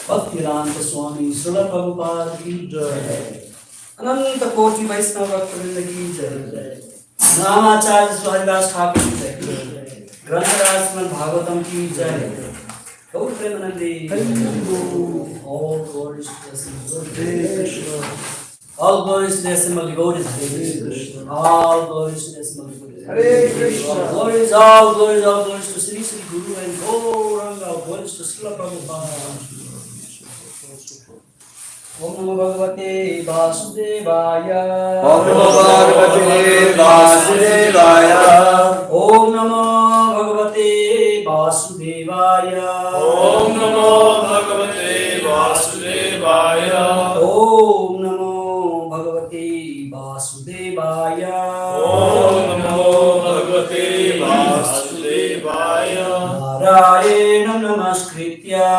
Bhaktivedanta Swami Srila Prabhupada ki jai. Ananta Koti Vaishnava Bhaktivinoda ki jai. Namacharya Haridas Thakur ki jai. Grantaraj Srimad Bhagavatam ki jai. Gaur Premanandi. All glories to the assembled. All glories to the assembled devotees. All glories to the assembled devotees. Hare Krishna. All glories to Sri Sri Guru and Gauranga. All glories to Srila Prabhupada. Om Namo Bhagavate Vasudevaya. Om Namo Bhagavate Vasudevaya. Om Namo Bhagavate Vasudevaya. Om Namo Bhagavate Vasudevaya. Om Namo Bhagavate Vasudevaya. Om Namo Bhagavate Vasudevaya. Narayanam Namaskritya.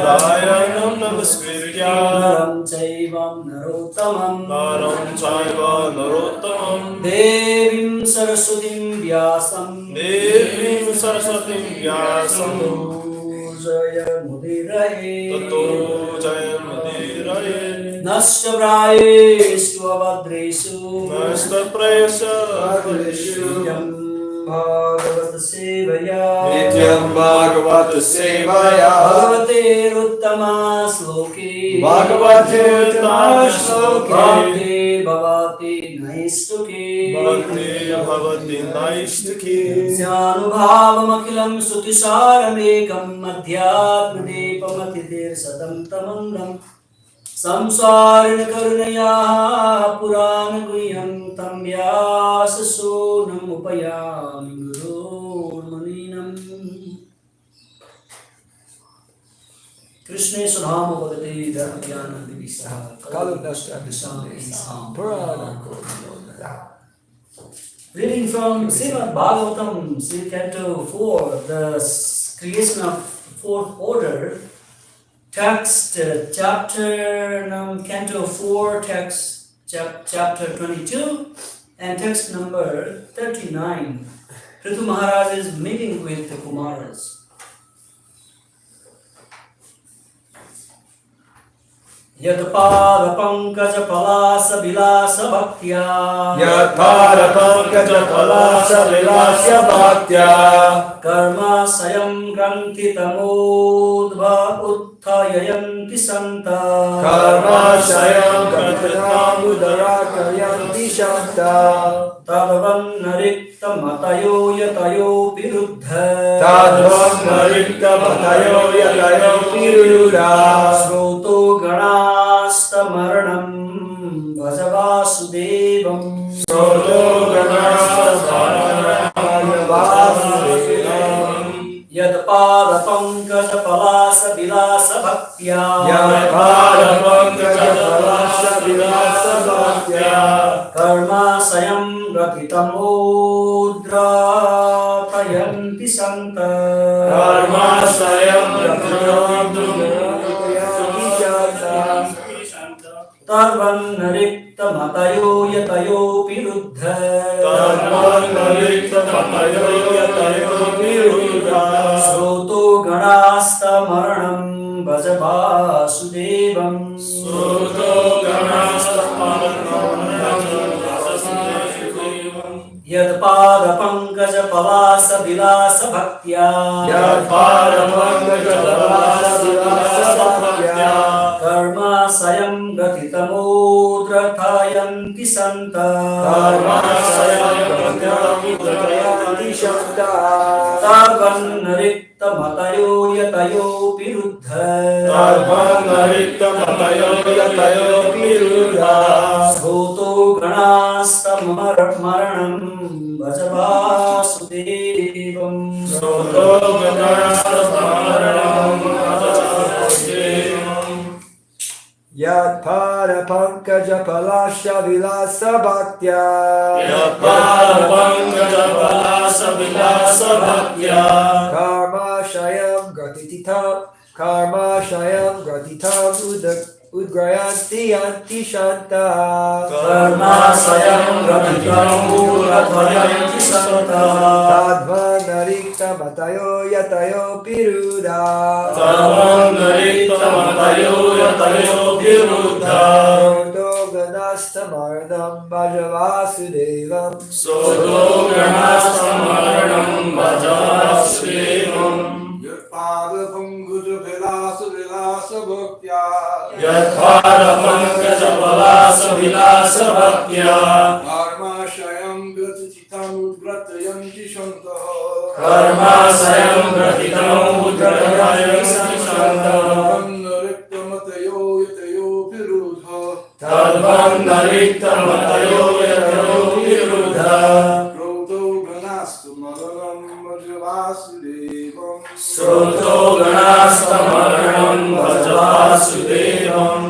Narayanam Namaskritya. Naram Chaivam Narottamam. Naram Chaiva Narottamam. Devim Saraswatim Vyasam. Devim Saraswatim Vyasam. Jaya Mudiraye. Tato Jaya Mudiraye. Nashtabrayestu Avadresu. Nasta Prayasa Akalishu. Nityam Bhagavata Sevaya. Nityam Bhagavata Sevaya. Bhagavate Ruttama Sloke. Bhagavate Uttama Shloke. Bhakti Bhavati Naistuke. Bhakti Bhavati Naistaki. Syanubhavam Akhilam Sutisaramekam Madhyatmadepamatitir Satam Tamandam Samsarina Karunaya Purana Guyam Tam Vyasasonam Upayami Guru Maninam Krishna Sudhama Bhagavate Dharmyana Divisaha Kaludashta Disam Purana Kovinodaya. Reading from Srimad Bhagavatam, Sri Canto 4, the creation of fourth order, text, Canto 4, text, chapter 22, and text number 39. Prithu Maharaj is meeting with the Kumaras. Yatapara Pankaja Palasa Vilasa Bhaktya. Yatara Pankaja Palasa Vilasya Bhaktya. Karma Sayam Granthi Tamodva Utthayayanti Santa. Karma Shayam Granthi Tamudara Kayanti Shanta Tadvanarikta matayo yatayo viruddha Tadvanarikta matayo yatayo piruddha Sroto ganasta maranam Vajavasudevam Sroto ganasta maranam Vajavasudevam Yadpada pankaj palasa vilasa bhaktya Yadpada pankaj palasa vilasa bhaktya Karma sayam gratitam udra prayanti santa Karma sayam gratitam Tadvanarikta matayo yatayo viruddha Tadvanarikta matayo yatayo viruddha Sroto ganasta maranam Vajavasudevam Sroto ganasta maranam Vajavasudevam Yadpada pankaj palasa vilasa bhaktya Yadpada pankaj palasa vilasa bhaktya Karma sayam gratitamudra thayanti santa Karma sayam gratitamudra shanta Tadvanarikta matayo yatayo viruddha Tadvanarikta matayo yatayo viruddha Sroto ganasta maranam Vajavasudevam Sroto ganasta maranam Vajavasudevam Yadpada pankaja palasha vilasa bhaktya Yadpada pankaja palasha vilasa bhaktya Karma shayam gratitam udgrayanti anti shanta Karma sayam gratitam udgrayanti santa Tadvanarikta matayo yatayo piruddha Tadvanarikta matayo yatayo viruddha Sroto ganasta maranam Vajavasudevam Sroto ganasta maranam Vajavasudevam Yadpada pankaja vilasa bhaktya Yadpada pankaja palasa vilasa bhaktya Karma shayam gratitam udgrayanti shanta Karma sayam gratitam udgrayanti santa Tadvanarikta matayo yatayo viruddha Tadvanarikta matayo yatayo viruddha Sroto ganasta maranam Vajavasudevam Sroto ganasta maranam Vajavasudevam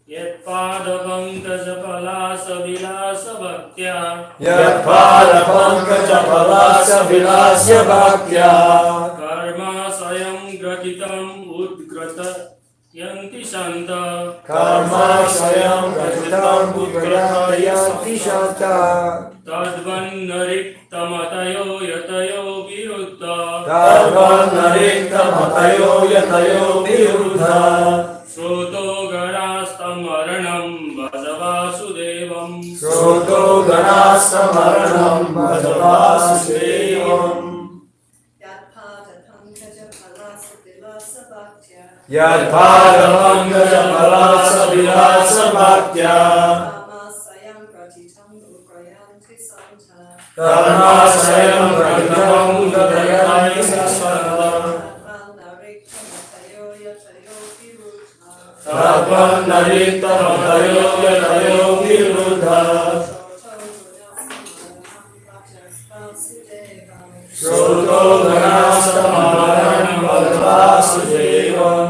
Yadpada pankaja palasa vilasa bhaktya Yadpada pankaja palasa vilasa bhaktya Karma sayam gratitam udgrata yanti santa Karma sayam gratitam udgrayanti shanta Tadvanarikta matayo yatayo viruddha Tadvanarikta matayo yatayo viruddha Sroto ganasta maranam Vajavasudevam Sroto ganasta maranam Vajavasudevam Yadpada pankaja palasa vilasa bhaktya Yadpada pankaja palasa vilasa bhaktya Karma sayam gratitam udgrayanti santa Karma sayam gratitam udgrayanti santa Tadvanarikta matayo yatayo viruddha Tadvanarikta matayo yatayo viruddha Sroto ganasta maranam Vajavasudevam.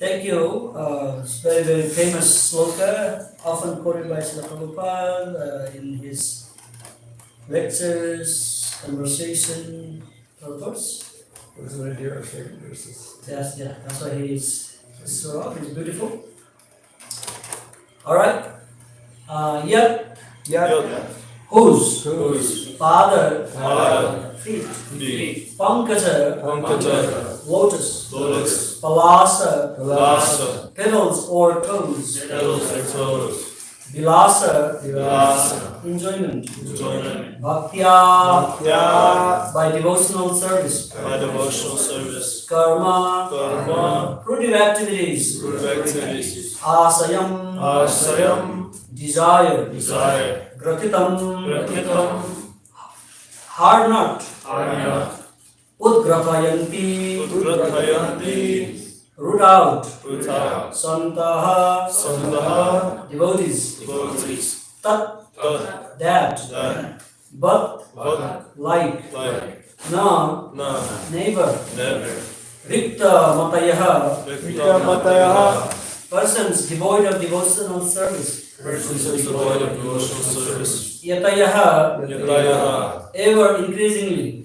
Thank you. It's very, very famous sloka, often quoted by Srila Prabhupada in his lectures, conversation, purpose. What's one of your favorite verses? Yes, yeah, that's why he's so he's beautiful. All right. Yet, whose father, feet, pankaja, lotus, palasa, petals or toes, vilasa, enjoyment, bhaktya, by devotional service, karma, fruitive activities, asayam, desire. Gratitam, hard not. Udgratayanti, root out. Santaha, devotees. Tat, that. But, like. Na, never. Rikta matayaha, persons devoid of devotional service. Yatayaha, ever increasingly.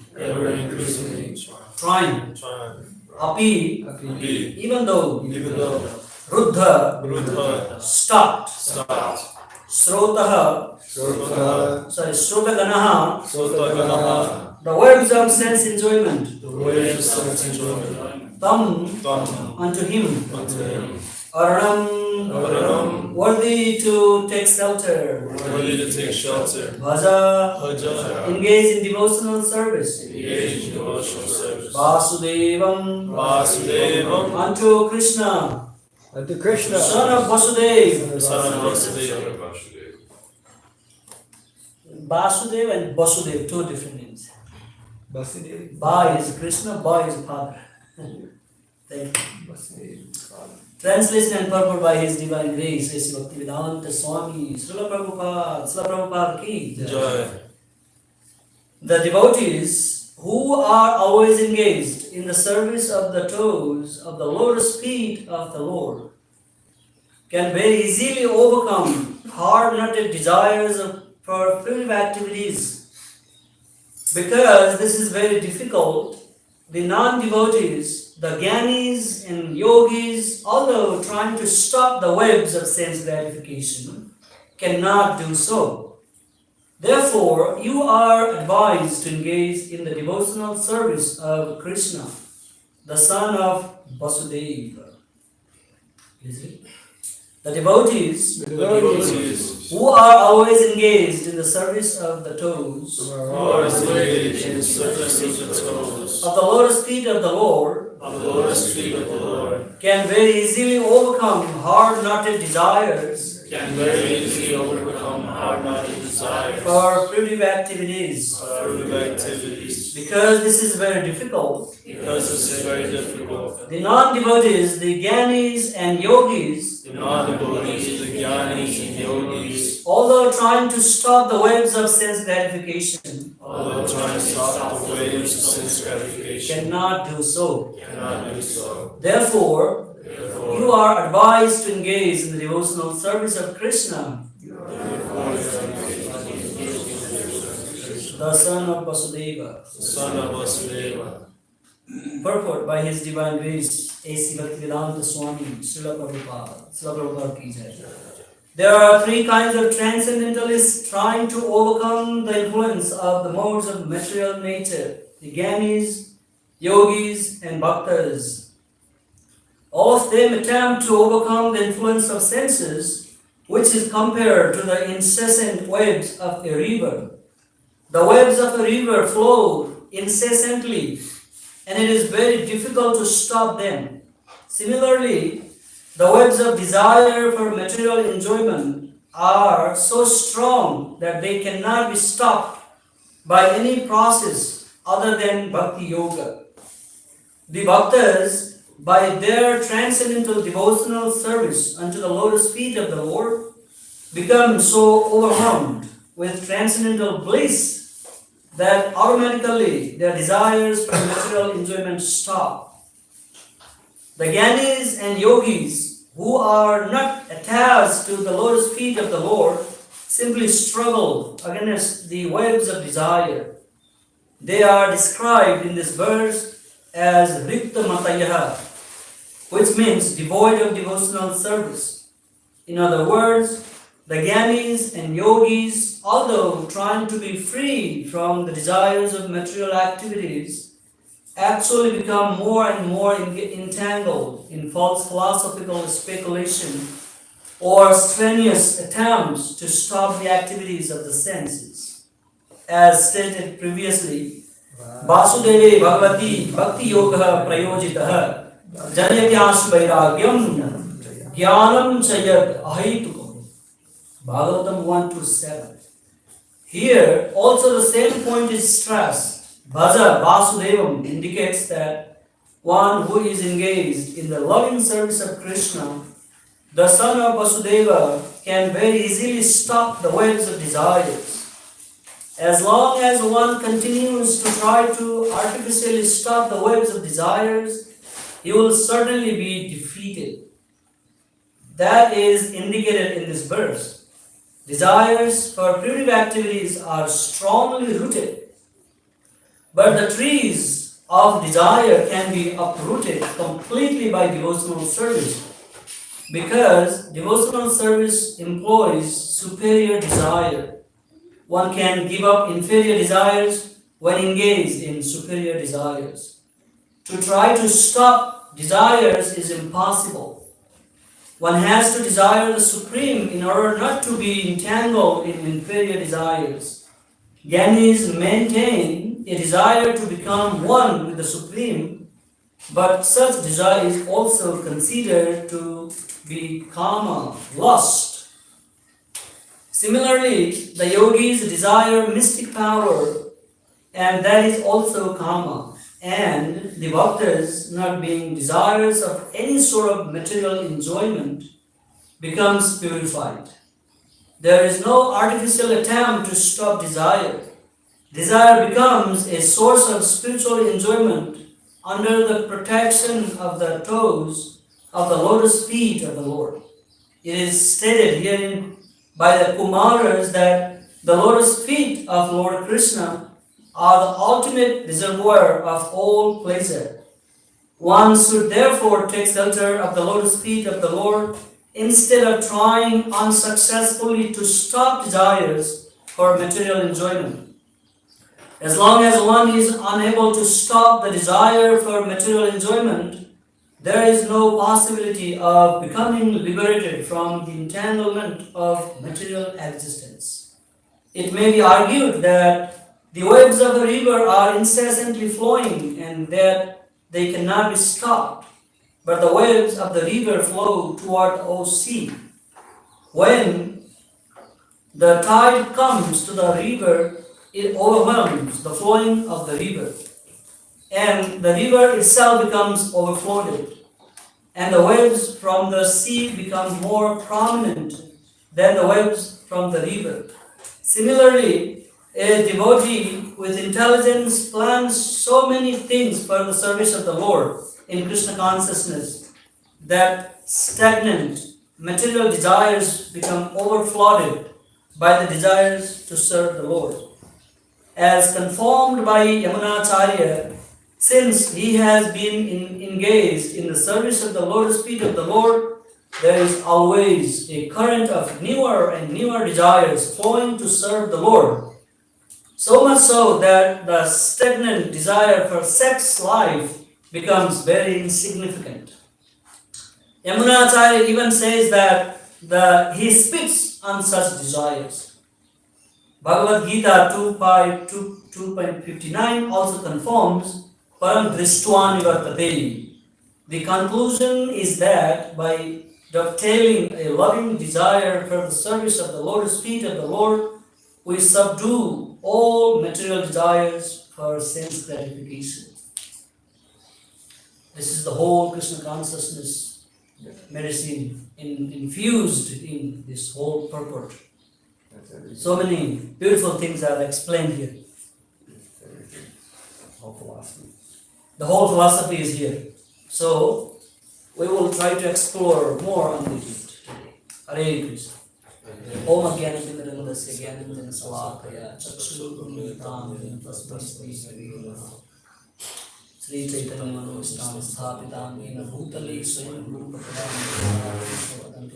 Trying. Api, even though. Ruddha, stopped. Srotaha, Srotaganaha, the words of sense enjoyment. Tam, unto him. Aranam, worthy to take shelter. Bhaja, engage in devotional service. Vasudevam, unto Krishna. Son of Vasudeva. Vasudeva and Vasudeva, two different names. Ba is Krishna, Ba is Father. Thank you. Translation and purport by His Divine Grace, Sri Bhaktivedanta Swami, Srila Prabhupada ki Jai. The devotees who are always engaged in the service of the toes of the lotus feet of the Lord can very easily overcome hard-knotted desires for primitive activities. Because this is very difficult, the non-devotees, the Gyanis and Yogis, although trying to stop the webs of sense gratification, cannot do so. Therefore, you are advised to engage in the devotional service of Krishna, the son of Vasudeva. Is it? The devotees who are always engaged in the service of the toes of the lotus feet of the Lord can very easily overcome hard-knotted desires for primitive activities. Because this is very difficult. The non-devotees, the Gyanis and Yogis, although trying to stop the waves of sense gratification, cannot do so. Therefore, you are advised to engage in the devotional service of Krishna, the son of Vasudeva. Purport by His Divine Grace, A.C. Bhaktivedanta Swami, Srila Prabhupada ki Jai. There are three kinds of transcendentalists trying to overcome the influence of the modes of material nature: the Gyanis, Yogis, and Bhaktas. All of them attempt to overcome the influence of senses, which is compared to the incessant waves of a river. The waves of a river flow incessantly, and it is very difficult to stop them. Similarly, the waves of desire for material enjoyment are so strong that they cannot be stopped by any process other than bhakti yoga. The bhaktas, by their transcendental devotional service unto the lotus feet of the Lord, become so overwhelmed with transcendental bliss that automatically their desires for material enjoyment stop. The Gyanis and Yogis who are not attached to the lotus feet of the Lord simply struggle against the waves of desire. They are described in this verse as Rikta Matayaha, which means devoid of devotional service. In other words, the Gyanis and Yogis, although trying to be free from the desires of material activities, actually become more and more entangled in false philosophical speculation or strenuous attempts to stop the activities of the senses. As stated previously, Vasudeve Bhagavati Bhakti Yoga Prayojitaha Janyatyas Vairagyam Jnanam Chayat Ahaitukam. Bhagavatam 1-7. Here also the same point is stressed. Bhaja Vasudevam indicates that one who is engaged in the loving service of Krishna, the son of Vasudeva, can very easily stop the waves of desires. As long as one continues to try to artificially stop the waves of desires, he will certainly be defeated. That is indicated in this verse. Desires for primitive activities are strongly rooted, but the trees of desire can be uprooted completely by devotional service, because devotional service employs superior desire. One can give up inferior desires when engaged in superior desires. To try to stop desires is impossible. One has to desire the Supreme in order not to be entangled in inferior desires. Gyanis maintain a desire to become one with the Supreme, but such desire is also considered to be kama, lust. Similarly, the yogis desire mystic power, and that is also kama. And the bhaktas, not being desirous of any sort of material enjoyment, becomes purified. There is no artificial attempt to stop desire. Desire becomes a source of spiritual enjoyment under the protection of the toes of the lotus feet of the Lord. It is stated herein by the Kumaras that the lotus feet of Lord Krishna are the ultimate reservoir of all pleasure. One should therefore take shelter of the lotus feet of the Lord instead of trying unsuccessfully to stop desires for material enjoyment. As long as one is unable to stop the desire for material enjoyment, there is no possibility of becoming liberated from the entanglement of material existence. It may be argued that the waves of the river are incessantly flowing and that they cannot be stopped, but the waves of the river flow toward the sea. When the tide comes to the river, it overwhelms the flowing of the river, and the river itself becomes overflowed, and the waves from the sea become more prominent than the waves from the river. Similarly, a devotee with intelligence plans so many things for the service of the Lord in Krishna consciousness that stagnant material desires become overflowed by the desires to serve the Lord. As confirmed by Yamunacharya, since he has been engaged in the service of the lotus feet of the Lord, there is always a current of newer and newer desires flowing to serve the Lord. So much so that the stagnant desire for sex life becomes very insignificant. Yamunacharya even says that he speaks on such desires. Bhagavad Gita 2.59 also confirms Param Drishtva Nivartate. The conclusion is that by dovetailing a loving desire for the service of the lotus feet of the Lord, we subdue all material desires for sense gratification. This is the whole Krishna consciousness medicine infused in this whole purport. So many beautiful things are explained here. Whole philosophy. The whole philosophy is here. So, we will try to explore more on this today. Hare Krishna. Om Ajnanam-Timirandasya Jnanam Salakaya Chakshurumilitam Tasmai Shri Sri Chaitanya Manustam Sthapitam Yena Bhutale Swayam Rupa Kadam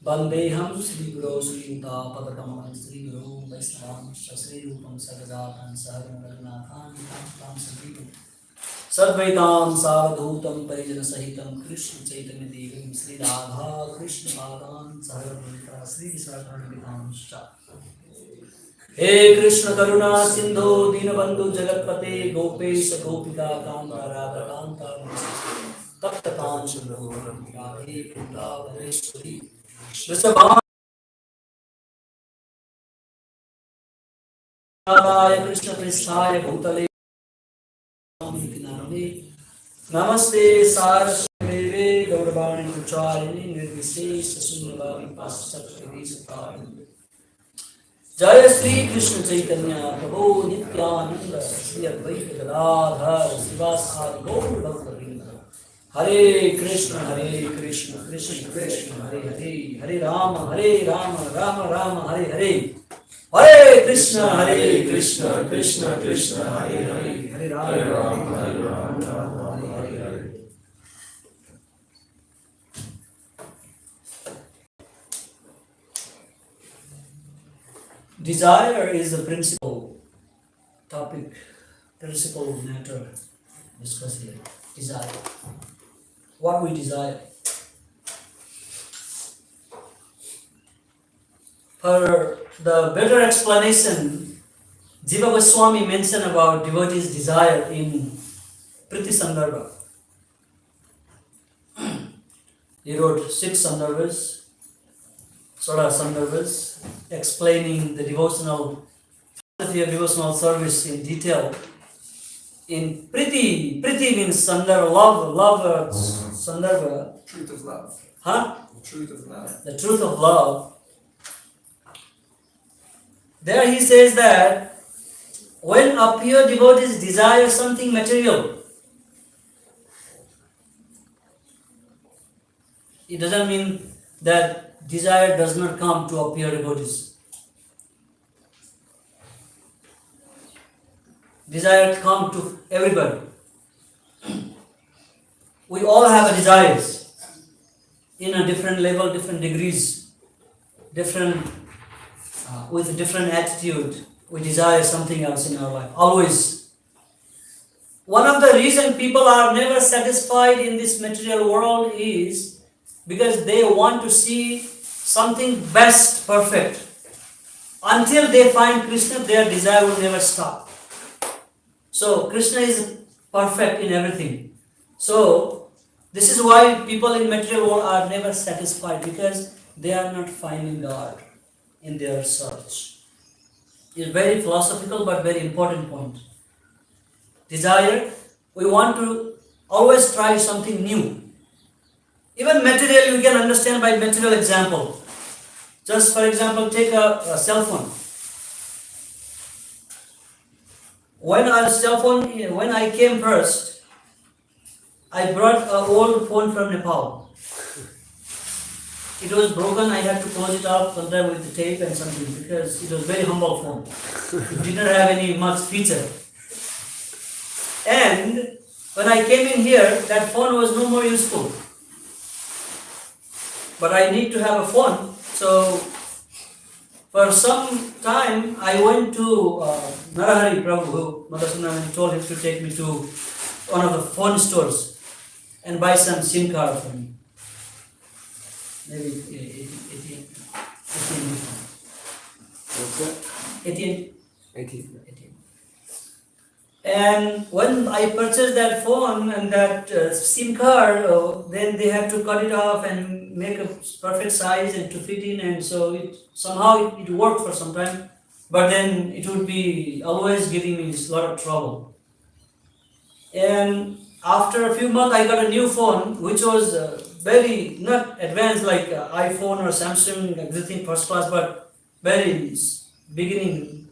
Bandeham Sri Guru Sri Yuta Padakam Sri Guru Vaisnavam Sri Rupam Sagadatam Saharam Raghunathan Tam Sanjeevam Sadvaitam Savadhutam Parijana Sahitam Krishna Chaitanya Devim Sri Radha Krishna Bhagavan Saharavita Sri Sakaranavitam Shah He Krishna Karuna Sindhu Dinabandhu Jagatpate Gopesh Gopika Kanta Radha Kanta Tapta Kancha Radhe Kunda Vareshwari Hare Krishna Prishthaya Bhutale Namaste Saraswati Gauravani Kucharini Nirvisesha Sunyavadi Pasachakri Sakari Jaya Sri Krishna Chaitanya Prabhu Nityananda Sri Advaita Gadadhar Srivasari Gaur Bhaktavinda Hare Krishna Krishna Krishna Hare Hare Hare Rama Rama Rama Hare Hare Hare Krishna Krishna Krishna Hare Hare Hare Rama Hare Hare. Desire is the principal topic, principal matter discussed here. Desire. What we desire. For the better explanation, Jiva Goswami mentioned about devotees' desire in Priti Sandarbha. He wrote 6 sandarbhas, Sora sandarbhas, explaining the devotional service in detail. In Priti means Sandarbha, love, Sandarbha. Truth of love. Huh? The truth of love. The truth of love. There he says that when a pure devotee desires something material, it doesn't mean that desire does not come to a pure devotee. Desire comes to everybody. We all have desires in a different level, different degrees, with a different attitude. We desire something else in our life, always. One of the reasons people are never satisfied in this material world is because they want to see something best, perfect. Until they find Krishna, their desire will never stop. So Krishna is perfect in everything. So this is why people in material world are never satisfied, because they are not finding God in their search. It's very philosophical but very important point. Desire, we want to always try something new. Even material you can understand by material example. Just for example, take a cell phone. When I came first, I brought an old phone from Nepal. It was broken, I had to close it up sometimes with the tape and something, because it was very humble phone. It did not have any much feature. And when I came in here, that phone was no more useful. But I need to have a phone, so for some time I went to Narahari Prabhu, Madhusudana, and told him to take me to one of the phone stores and buy some SIM card for me. Maybe 18. What's that? 18. 18. And when I purchased that phone and that SIM card, then they had to cut it off and make a perfect size and to fit in, and so somehow it worked for some time, but then it would be always giving me a lot of trouble. And after a few months, I got a new phone, which was very not advanced like iPhone or Samsung, everything first class, but very beginning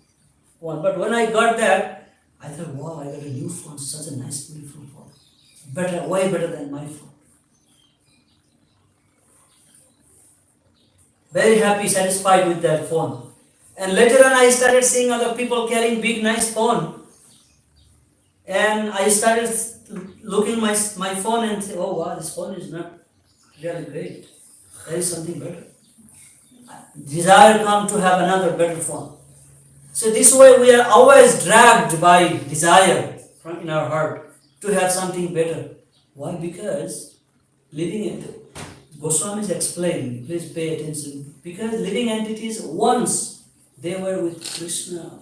one. But when I got that, I thought, wow, I got a new phone, such a nice, beautiful phone. Better, way better than my phone. Very happy, satisfied with that phone. And later on, I started seeing other people carrying big, nice phone. And I started looking my phone and say, oh wow, this phone is not really great. There is something better. Desire come to have another better phone. So this way we are always dragged by desire in our heart to have something better. Why? Because living entities, Goswamis explain, please pay attention, because living entities, once they were with Krishna,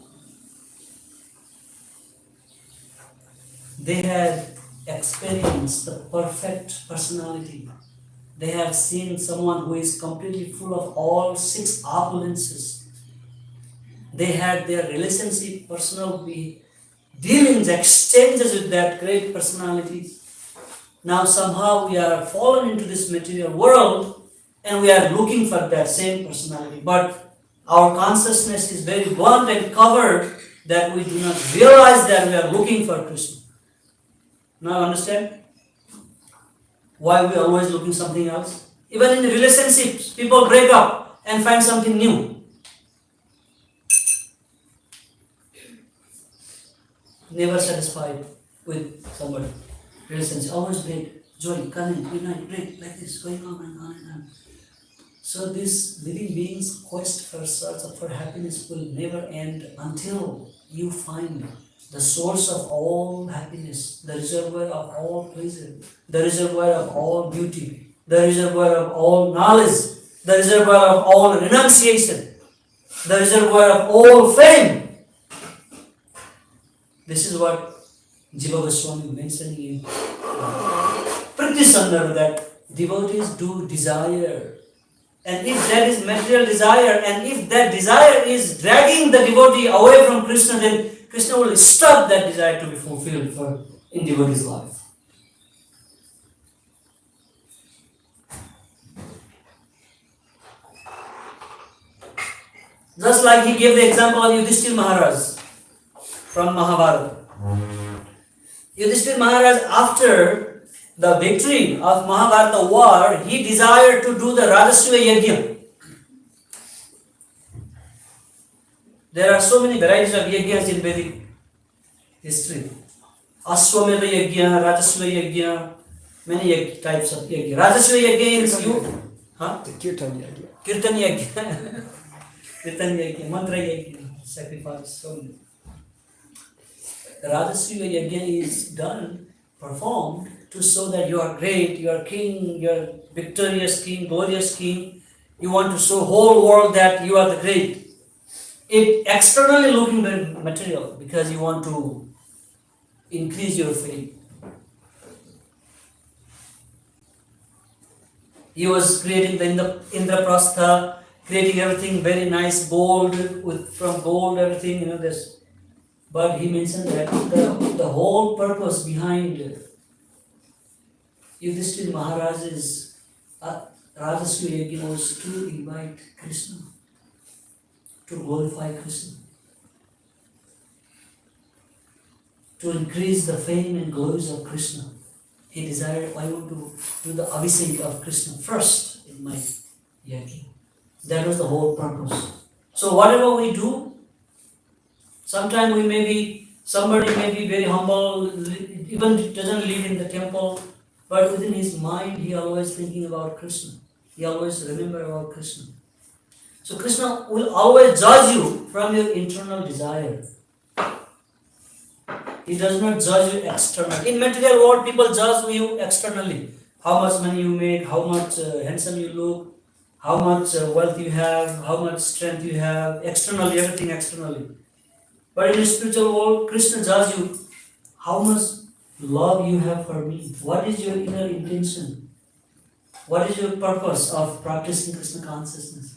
they had experienced the perfect personality. They have seen someone who is completely full of all 6 opulences. They had their relationship, personal dealings, exchanges with that great personalities. Now somehow we are fallen into this material world and we are looking for that same personality. But our consciousness is very blunt and covered that we do not realize that we are looking for Krishna. Now understand why we are always looking something else? Even in relationships, people break up and find something new. Never satisfied with somebody. Relationship always break, joy, coming, unite, break, like this, going on and on and on. So this living being's quest for search for happiness will never end until you find the source of all happiness, the reservoir of all pleasure, the reservoir of all beauty, the reservoir of all knowledge, the reservoir of all renunciation, the reservoir of all fame. This is what Jiva Goswami mentioned in Priti Sandarbha, that devotees do desire. And if there is material desire, and if that desire is dragging the devotee away from Krishna, then Krishna will stop that desire to be fulfilled in devotee's life. Just like he gave the example of Yudhishthira Maharaj from Mahabharata. Yudhishthira Maharaj, after the victory of Mahabharata war, he desired to do the Rajaswa Yajna. There are so many varieties of yajnas in Vedic history. Aswamedha Yajna, Rajaswa Yajna, many types of yajna. Rajaswa Yajna is you. Huh? The Kirtan Yajna. Kirtan Yajna. Kirtan Yajna, Mantra Yajna, sacrifice, so many. The Rajaswa Yajna is performed to show that you are great, you are king, you are victorious king, glorious king. You want to show whole world that you are the great. It externally looking very material because you want to increase your faith. He was creating the Indraprastha, creating everything very nice, bold, from gold, everything, this. But he mentioned that the whole purpose behind Yudhishthira Maharaj's Rajaswa Yajna was to invite Krishna, to glorify Krishna, to increase the fame and glories of Krishna. He desired, I want to do the abhishek of Krishna first in my yajna. That was the whole purpose. So whatever we do, sometimes somebody may be very humble, even doesn't live in the temple, but within his mind he always thinking about Krishna. He always remember about Krishna. So Krishna will always judge you from your internal desire. He does not judge you externally. In material world, people judge you externally. How much money you make, how much handsome you look, how much wealth you have, how much strength you have, externally, everything externally. But in the spiritual world, Krishna judges you how much love you have for me. What is your inner intention? What is your purpose of practicing Krishna consciousness?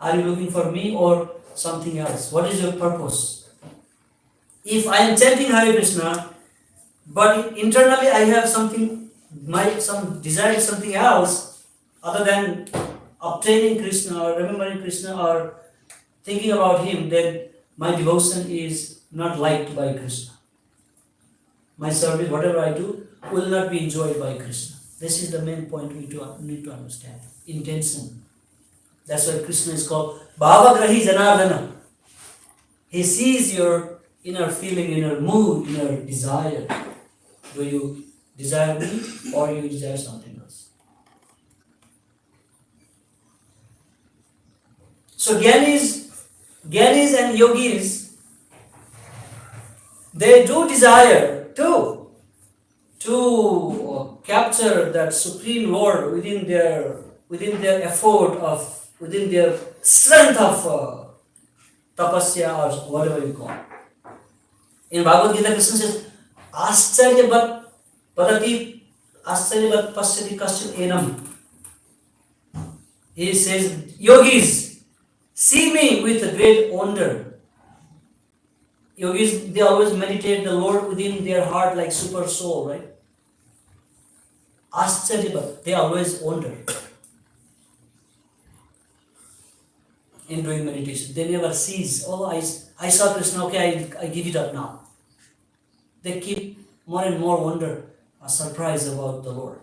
Are you looking for me or something else? What is your purpose? If I am chanting Hare Krishna, but internally I have some desire something else other than obtaining Krishna or remembering Krishna or thinking about him, then my devotion is not liked by Krishna. My service, whatever I do, will not be enjoyed by Krishna. This is the main point we need to understand. Intention. That's why Krishna is called Bhavagrahi Janardana. He sees your inner feeling, inner mood, inner desire. Do you desire me or you desire something else? So Gyanis and Yogis, they do desire to capture that Supreme Lord within their effort within their strength of tapasya or whatever you call it. In Bhagavad Gita, Krishna says, Ascharyavat padati ascharyavat pasyati kasyat enam. He says, yogis, see me with a great wonder. Yogis, they always meditate the Lord within their heart like super soul, right? Ascharya, they always wonder in doing meditation. They never cease. Oh, I saw Krishna, okay, I give it up now. They keep more and more wonder, a surprise about the Lord.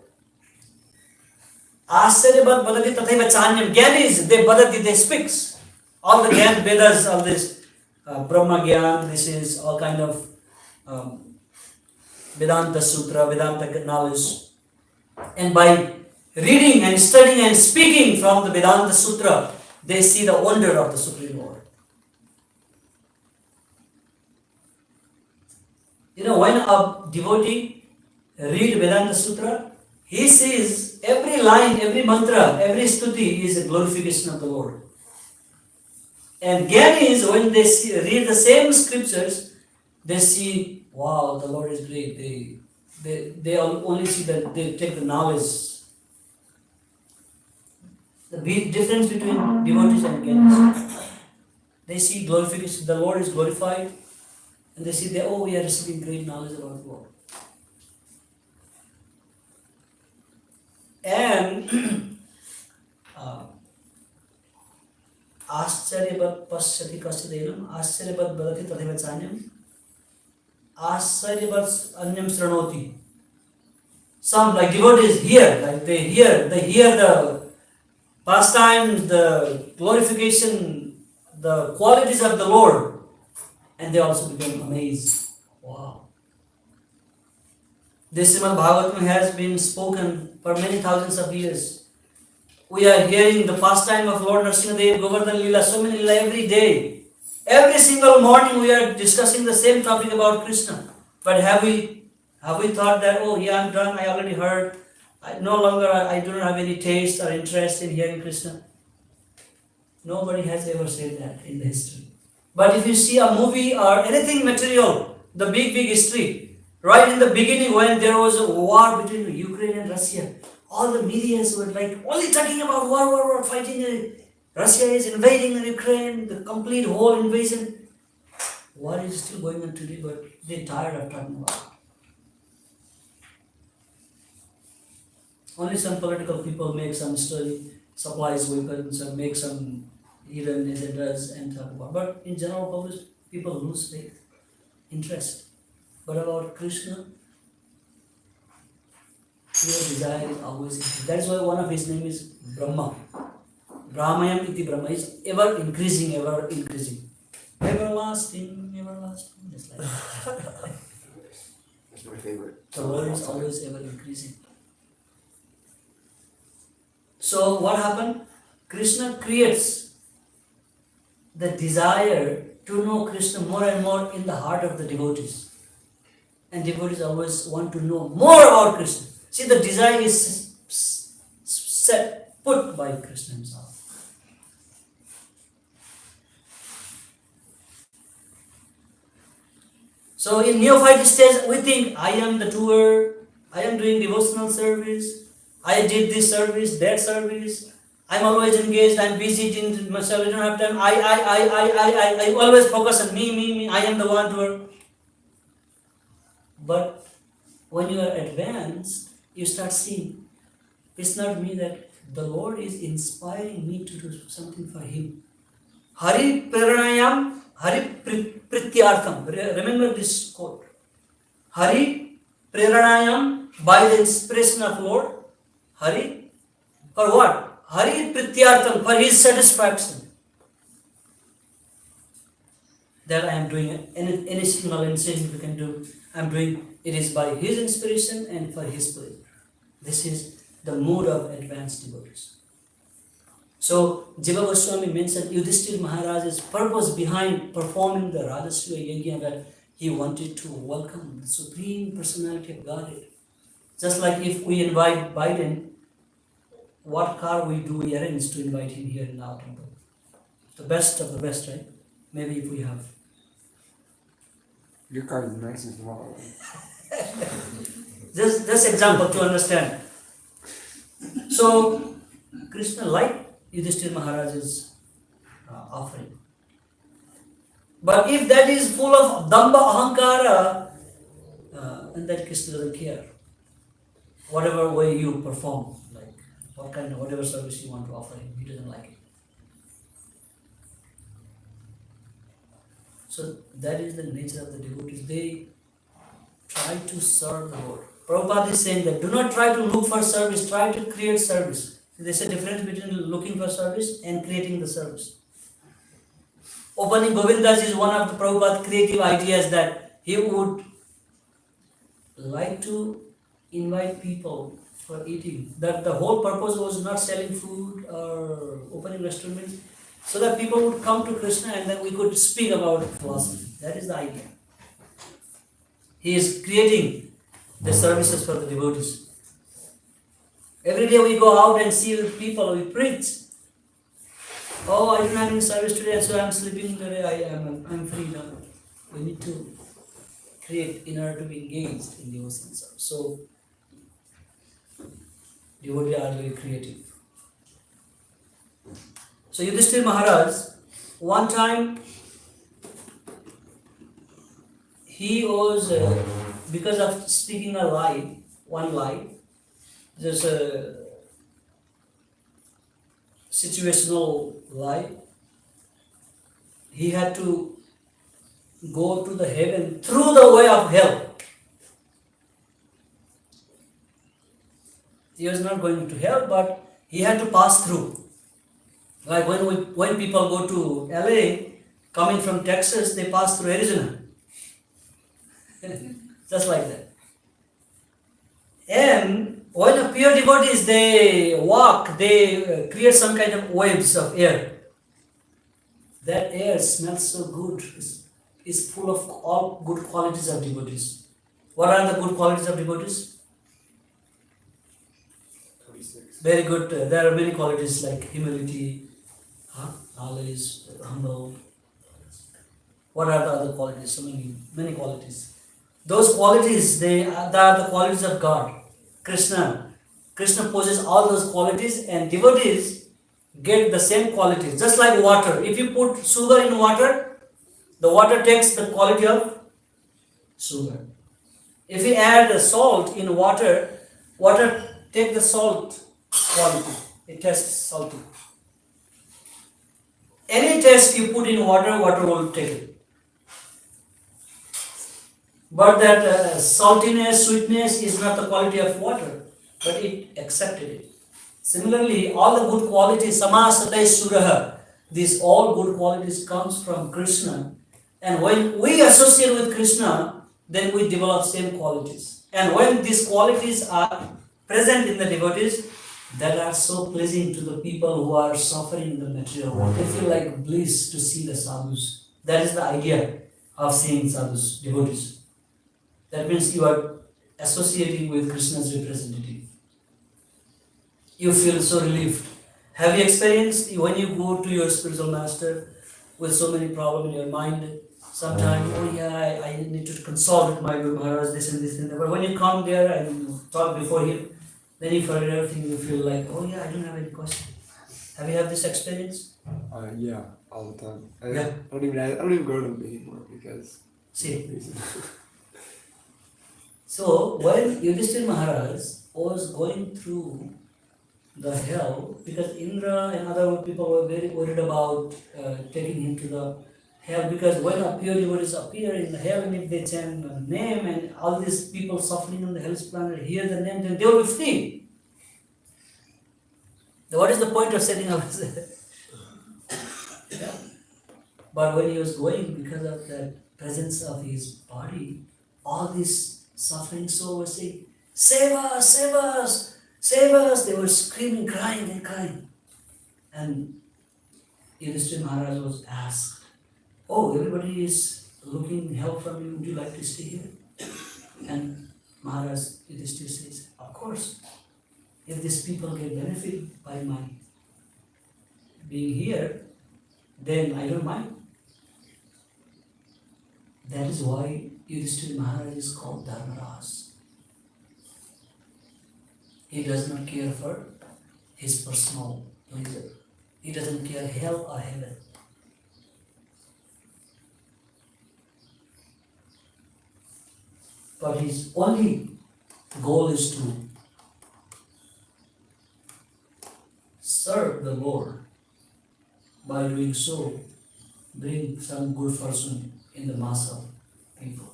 Ascharyavat badati tathaiva chanyam. Gyanis, they badati, they speaks. All the Gyan Vedas, all this Brahma Gyan, this is all kind of Vedanta Sutra, Vedanta knowledge. And by reading and studying and speaking from the Vedanta Sutra, they see the wonder of the Supreme Lord. You know, when a devotee read Vedanta Sutra, he sees every line, every mantra, every stuti is a glorification of the Lord. And Gyanis, when they read the same scriptures, they see, wow, the Lord is great. They only see that they take the knowledge. The big difference between devotees and Gyanis. They see glorification, the Lord is glorified, and they see that, oh, we are receiving great knowledge about the Lord. And Ascharyavat pasyati kasyadenam, Ascharyavat badati tathaiva chanyam, Ascharyavat anyam sranoti. Some like devotees hear, like they hear the pastimes, the glorification, the qualities of the Lord, and they also become amazed. Wow. This Srimad Bhagavatam has been spoken for many thousands of years. We are hearing the pastime of Lord Nrsimhadev, Govardhan Leela, so many Leela every day. Every single morning we are discussing the same topic about Krishna. But have we thought that, oh yeah, I'm done, I already heard, I do not have any taste or interest in hearing Krishna? Nobody has ever said that in the history. But if you see a movie or anything material, the big history, right in the beginning when there was a war between Ukraine and Russia, all the medias were like only talking about war, fighting. Russia is invading Ukraine, the complete whole invasion. War is still going on today, but they're tired of talking about it. Only some political people make some story, supplies weapons, or make some hidden agendas and talk about. But in general public, people lose faith, interest. But about Krishna, your desire is always increasing. That is why one of his name is Brahma. Brahmayam iti Brahma is ever increasing, ever increasing. Everlasting, everlasting. It's like that. That's my favorite. The Lord is always ever increasing. So what happened? Krishna creates the desire to know Krishna more and more in the heart of the devotees. And devotees always want to know more about Krishna. See, the desire is put by Krishna himself. So in neophyte stage, we think, I am the doer, I am doing devotional service, I did this service, that service, I'm always engaged, I'm busy in myself, I don't have time, I always focus on me, I am the one doer. But when you are advanced, you start seeing, it's not me, that the Lord is inspiring me to do something for Him. Hari Praranayam, Hari Prityartham. Remember this quote. Hari Praranayam, by the inspiration of Lord. Hari, for what? Hari Prityartham, for His satisfaction. That I am doing any small anything we can do. I am doing it is by His inspiration and for His pleasure. This is the mood of advanced devotees. So, Jiva Goswami mentioned Yudhishthira Maharaj's purpose behind performing the Rajasuya Yajna, that he wanted to welcome the Supreme Personality of Godhead. Just like if we invite Biden, what car we arrange to invite him here in our temple? The best of the best, right? Maybe if we have. Your car is nice and small. Just example to understand. So, Krishna liked Yudhishthira Maharaj's offering. But if that is full of damba ahankara, and that Krishna doesn't care. Whatever way you perform, like whatever service you want to offer him, he doesn't like it. So that is the nature of the devotees. They try to serve the Lord. Prabhupada is saying that do not try to look for service, try to create service. There's a difference between looking for service and creating the service. Opening Govindas is one of the Prabhupada's creative ideas that he would like to invite people for eating. That the whole purpose was not selling food or opening restaurants, so that people would come to Krishna and then we could speak about philosophy. That is the idea. He is creating the services for the devotees. Every day we go out and see people, we preach. Oh, I don't have any service today, so I'm sleeping today, I'm free now. We need to create in order to be engaged in devotion service. So, devotees are very creative. So, Yudhishthira Maharaj, one time, he was, because of speaking a lie, one lie, there's a situational lie, he had to go to the heaven through the way of hell. He was not going to hell, but he had to pass through. Like when people go to LA, coming from Texas, they pass through Arizona. Just like that. And when a pure devotees, they walk, they create some kind of waves of air. That air smells so good. It's full of all good qualities of devotees. What are the good qualities of devotees? 26. Very good. There are many qualities like humility, knowledge, humble. What are the other qualities? So many qualities. Those qualities, they are the qualities of God. Krishna possesses all those qualities, and devotees get the same qualities. Just like water. If you put sugar in water, the water takes the quality of sugar. If you add salt in water, water takes the salt quality. It tastes salty. Any taste you put in water, water will take it. But that saltiness, sweetness is not the quality of water, but it accepted it. Similarly, all the good qualities, samasate suraha, these all good qualities comes from Krishna. And when we associate with Krishna, then we develop same qualities. And when these qualities are present in the devotees, that are so pleasing to the people who are suffering in the material world. They feel like bliss to see the sadhus. That is the idea of seeing sadhus, devotees. That means you are associating with Krishna's representative. You feel so relieved. Have you experienced when you go to your spiritual master with so many problems in your mind? Sometimes, oh yeah, I need to consult with my Guru Maharaj, this and this and that. But when you come there and talk before him, then you forget everything, you feel like, oh yeah, I don't have any question. Have you had this experience? Yeah, all the time. Yeah. I don't even go to them anymore because. See. So when Yudhishthira Maharaj was going through the hell, because Indra and other people were very worried about taking him to the hell, because when a pure devotees appear in the hell, and if they chant the name and all these people suffering on the hell's planet hear the name, then they will be free. Then what is the point of setting up? Yeah. But when he was going, because of the presence of his body, all these suffering souls were saying, "Save us, save us, save us." They were screaming, crying and crying. And Yudhishthira Maharaj was asked, "Oh, everybody is looking help from you. Would you like to stay here?" And Maharaj Yudhishthira says, "Of course. If these people get benefit by my being here, then I don't mind." That is why Yudhishthira Maharaj is called Dharmaraj. He does not care for his personal pleasure. He doesn't care hell or heaven. but his only goal is to serve the Lord. By doing so, bring some good fortune in the mass of people,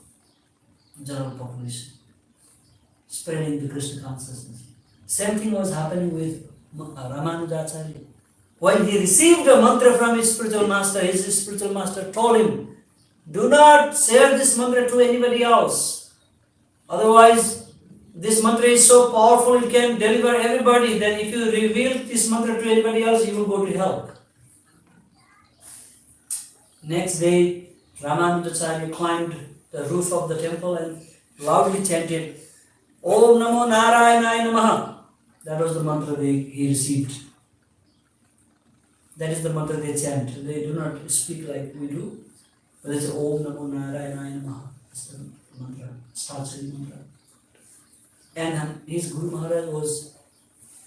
general population, spreading the Krishna consciousness. Same thing was happening with Ramanujacharya. When he received a mantra from his spiritual master told him, do not share this mantra to anybody else. Otherwise, this mantra is so powerful, it can deliver everybody. Then if you reveal this mantra to anybody else, you will go to hell. Next day, Ramanujacharya climbed the roof of the temple and loudly chanted, Om Namo Narayanaya Namaha. That was the mantra he received. That is the mantra they chant. They do not speak like we do. But it's Om Namo Narayanaya Namaha. That's the mantra, Startsari mantra. And his Guru Maharaj was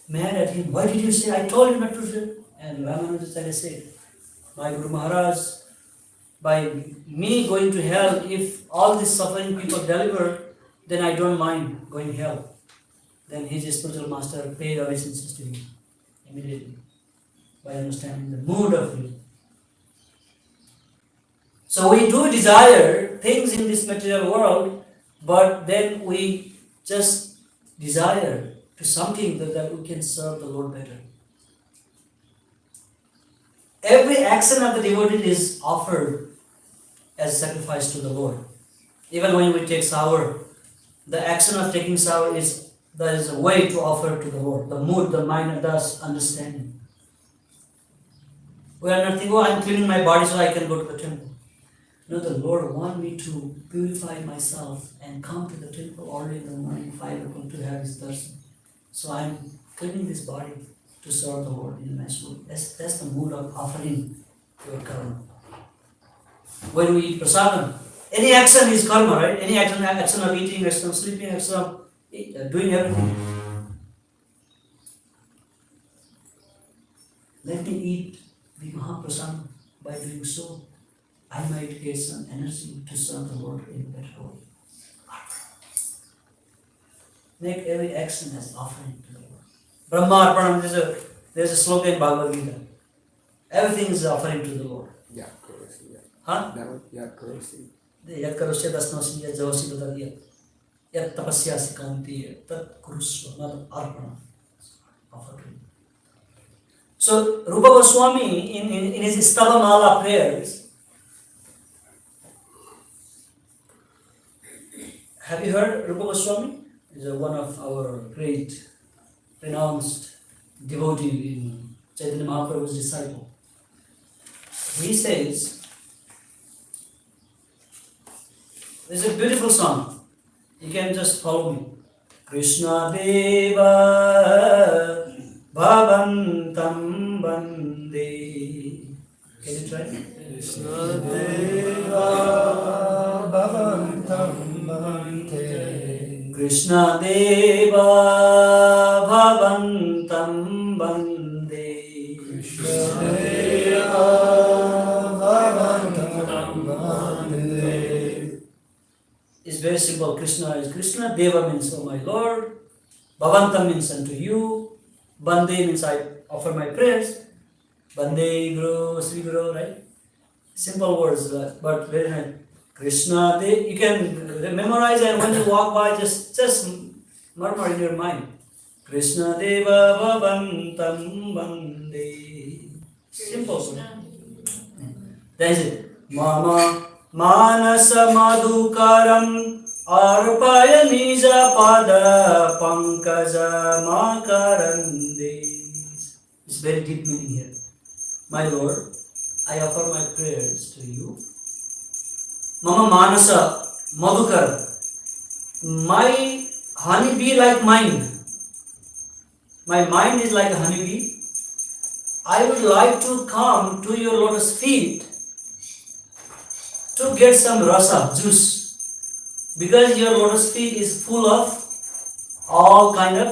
mad at him. Why did you say? I told you not to say. And Ramanujacharya said, my Guru Maharaj, by me going to hell, if all these suffering people deliver, then I don't mind going hell. Then his spiritual master paid obeisances to him immediately by understanding the mood of him. So we do desire things in this material world, but then we just desire to something that we can serve the Lord better. Every action of the devotee is offered as sacrifice to the Lord. Even when we take shower, the action of taking shower is a way to offer to the Lord. The mood, the mind, and thus understanding. We are not thinking, I'm cleaning my body so I can go to the temple. No, the Lord wants me to purify myself and come to the temple early in the morning, 5 o'clock, to have his darshan. So I'm cleaning this body to serve the Lord in a nice way. That's the mood of offering your karma. When we eat prasadam, any action is karma, right? Any action of eating, action of sleeping, action of doing everything. Let me eat the Mahaprasadam. By doing so, I might get some energy to serve the Lord in a better way. Make every action as offering to the Lord. Brahma Arpanam, there's a slogan in Bhagavad Gita. Everything is offering to the Lord. Yeah, Kurosi. Yeah. Huh? That one, yeah, Kurosi. Yat karosya dasnosi yat javosi tadadiyat. Yat tapasyasi kanti tat kurusva, not arpana. Offer to him. So Rupa Goswami in his Stavamala prayers, have you heard Rupa Goswami? He's one of our great, renounced devotee in Chaitanya Mahaprabhu's disciple. He says, there's a beautiful song. You can just follow me. Krishna Deva Bhavantam Bande. Can you try? Krishna Deva Bhavantam Bande. Krishna Deva Bhavantam Bande. Krishna Deva Bhavantam Bande. It's very simple. Krishna is Krishna. Deva means, oh my Lord. Bhavantam means unto you. Bande means I offer my prayers. Bande Guru, Sri Guru, right? Simple words, but very nice. Krishna, you can memorize, and when you walk by, just murmur in your mind. Krishna Deva Bhavantam Bande. Simple. That is it. Mama Manasa Madhukaram Arpaya Nija Pada Pankaja Makarande. It's very deep meaning here. My Lord, I offer my prayers to you. Mama Manasa Madhukar. My honey be like mine. My mind is like a honeybee. I would like to come to your lotus feet to get some rasa, juice. Because your lotus feet is full of all kind of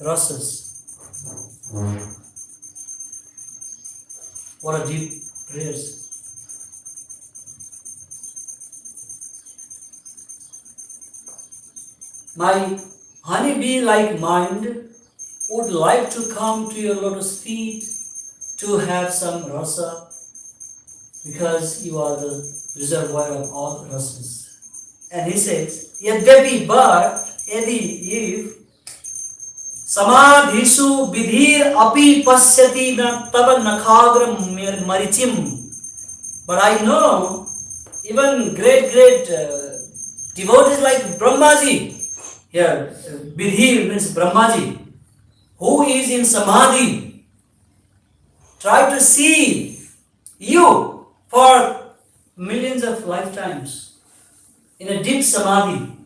rasas. What a deep prayers. My honeybee-like mind would like to come to your lotus feet to have some rasa, because you are the reservoir of all rasas. And he says, Yadyapi, but if samadhisu vidhir api pasyati na tava nakhagram marichim. But I know even great devotees like Brahmaji, here, vidhir means Brahmaji, who is in samadhi, try to see you for millions of lifetimes in a deep samadhi.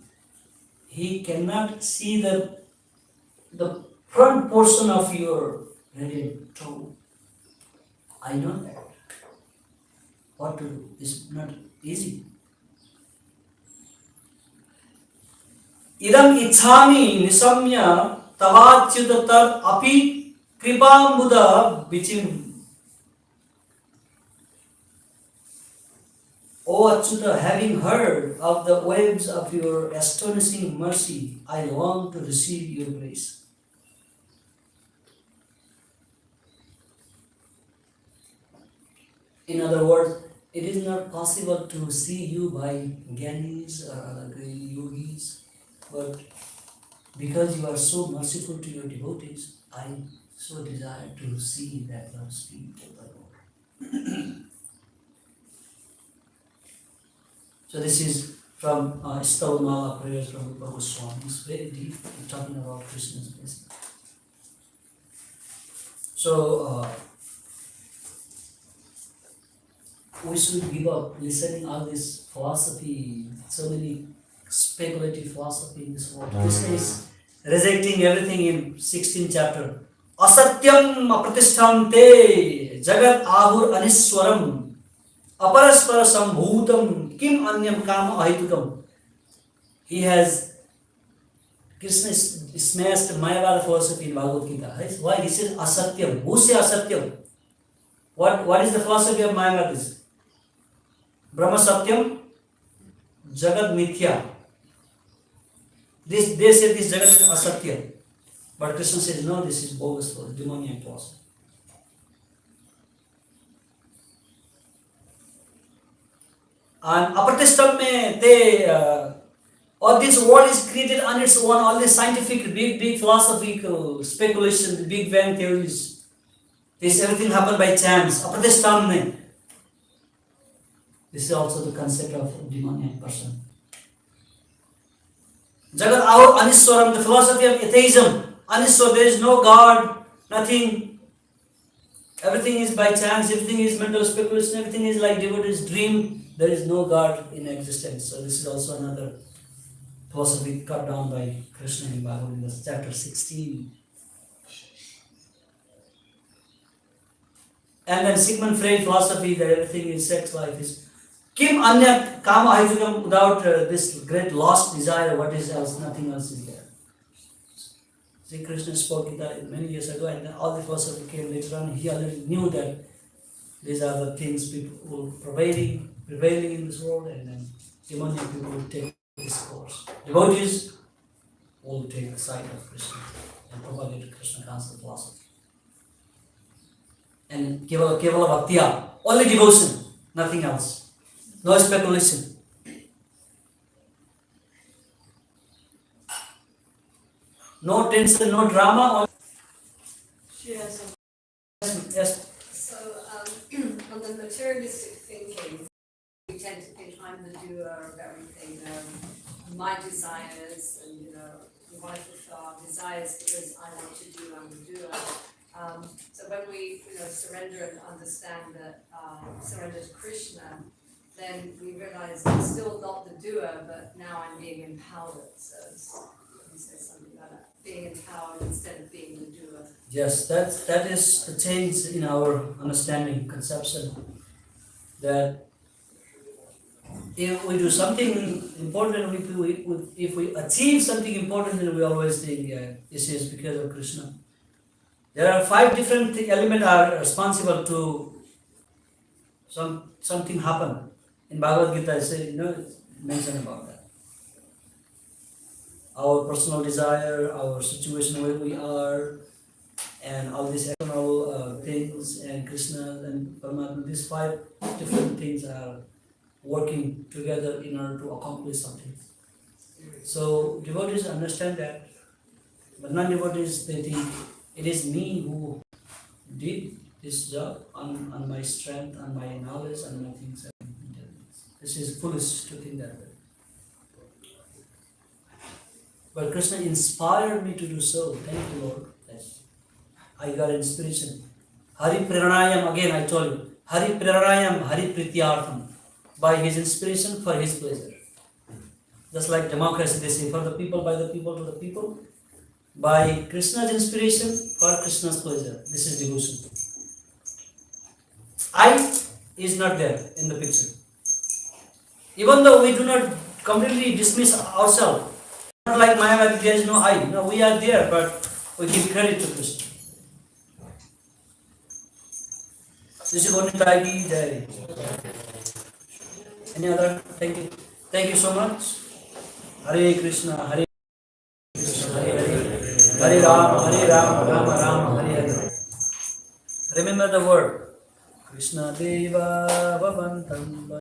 He cannot see the front portion of your radiant toe. I know that. What to do is not easy. Idam ichhami nisamya tavachyutatar api kripambuda bichim. O Achyuta, having heard of the waves of your astonishing mercy, I long to receive your grace. In other words, it is not possible to see you by Gyanis or other yogis, but because you are so merciful to your devotees, I so desire to see that love's feet of the Lord. So this is from Stavamala prayers from Prabhu Swami. It's very deep, talking about Krishna's blessing. So we should give up listening all this philosophy, so many speculative philosophy in this world. Krishna is rejecting everything in 16th chapter. Asatyam apratishtham te jagat ahur aniswaram aparaspara sambhutam kim anyam kama ahitukam. He has, Krishna smashed Mayavada philosophy in Bhagavad Gita. Why? He says asatyam. Who says asatyam? What is the philosophy of Mayavadis? Brahma Satyam, Jagat Mithya. They say this Jagat is Asatya. But Krishna says, no, this is bogus, demoniac philosophy. And Apratishtam mein, all this world is created on its own, all this scientific, big philosophical speculation, the Big Bang theories. This everything happened by chance. Apratishtam mein. This is also the concept of demoniac person. Jagat Ahur Aniswaram, the philosophy of atheism. Aniswar, there is no God, nothing. Everything is by chance, everything is mental speculation, everything is like devotee's dream. There is no God in existence. So this is also another philosophy cut down by Krishna in Bhagavad Gita, chapter 16. And then Sigmund Freud philosophy that everything in sex life is Kim Anya Kama Ahitukam, without this great lost desire, what is else? Nothing else is there. Sri Krishna spoke Gita many years ago, and then all the philosophy came later on. He already knew that these are the things people will prevailing in this world, and then demoniac people will take this course. Devotees will take the side of Krishna and propagate Krishna conscious philosophy. And Kevala Bhaktiya, only devotion, nothing else. No speculation. No tension, no drama. Yes. Yes. So, on the materialistic thinking, we tend to think I'm the doer of everything. My desires, and we want to fulfill our desires because I want to do. I'm the doer. So when we surrender and understand that surrender to Krishna, then we realize I'm still not the doer, but now I'm being empowered. So he says something about that, being empowered instead of being the doer. Yes, that is the change in our understanding, conception. That if we do something important, if we achieve something important, then we always think, this is because of Krishna. There are 5 different elements are responsible to something happen. In Bhagavad Gita, I say, mention about that. our personal desire, our situation where we are, and all these external things, and Krishna and Paramatma, these five different things are working together in order to accomplish something. So devotees understand that, but non-devotees, they think it is me who did this job on my strength, on my knowledge, on my things. This is foolish to think that way. But Krishna inspired me to do so. Thank you, Lord. Yes. I got inspiration. Hari Praranayam, again I told you, Hari Praranayam, Hari Prityartham. By his inspiration, for his pleasure. Just like democracy, they say, for the people, by the people, to the people. By Krishna's inspiration, for Krishna's pleasure. This is devotion. I is not there in the picture. Even though we do not completely dismiss ourselves, not like Mayavadi, there is no I. No, we are there, but we give credit to Krishna. This is only Taigi Jai. Any other? Thank you. Thank you so much. Hare Krishna, Hare Krishna, Hare Hare, Hare Ram, Rama Rama, Hare Hare. Remember the word. Krishna Deva Bhavantam.